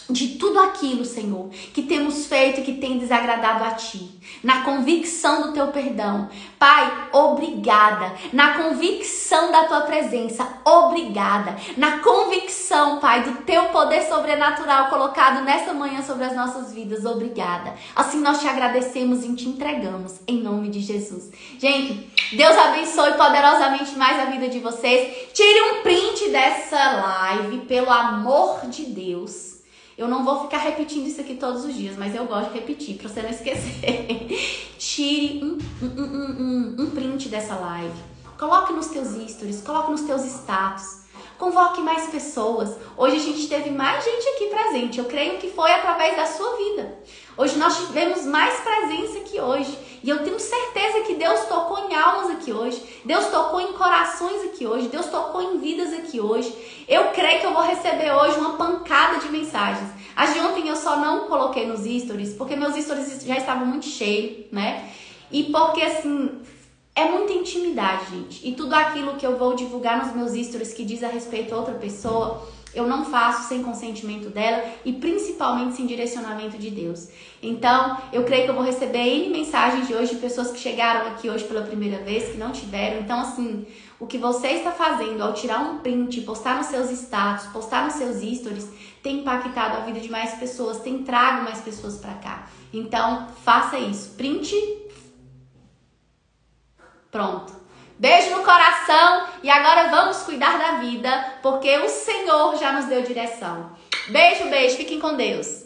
de tudo aquilo, Senhor, que temos feito e que tem desagradado a Ti. Na convicção do Teu perdão. Pai, obrigada. Na convicção da Tua presença, obrigada. Na convicção, Pai, do Teu poder sobrenatural colocado nessa manhã sobre as nossas vidas, obrigada. Assim nós Te agradecemos e Te entregamos, em nome de Jesus. Gente, Deus abençoe poderosamente mais a vida de vocês. Tire um print dessa live, pelo amor de Deus. Eu não vou ficar repetindo isso aqui todos os dias, mas eu gosto de repetir, pra você não esquecer. Tire um print dessa live. Coloque nos teus stories, coloque nos teus status. Convoque mais pessoas. Hoje a gente teve mais gente aqui presente. Eu creio que foi através da sua vida. Hoje nós tivemos mais presença aqui hoje. E eu tenho certeza que Deus tocou em almas aqui hoje. Deus tocou em corações aqui hoje. Deus tocou em vidas aqui hoje. Eu creio que eu vou receber hoje uma pancada de mensagens. As de ontem eu só não coloquei nos stories, porque meus stories já estavam muito cheios, né? E porque, assim, é muita intimidade, gente. E tudo aquilo que eu vou divulgar nos meus stories que diz a respeito a outra pessoa, eu não faço sem consentimento dela e principalmente sem direcionamento de Deus. Então, eu creio que eu vou receber N mensagens de hoje de pessoas que chegaram aqui hoje pela primeira vez, que não tiveram. Então, assim, o que você está fazendo ao tirar um print, postar nos seus status, postar nos seus stories, tem impactado a vida de mais pessoas, tem trago mais pessoas pra cá. Então, faça isso. Print. Pronto. Beijo no coração e agora vamos cuidar da vida, porque o Senhor já nos deu direção. Beijo, beijo. Fiquem com Deus.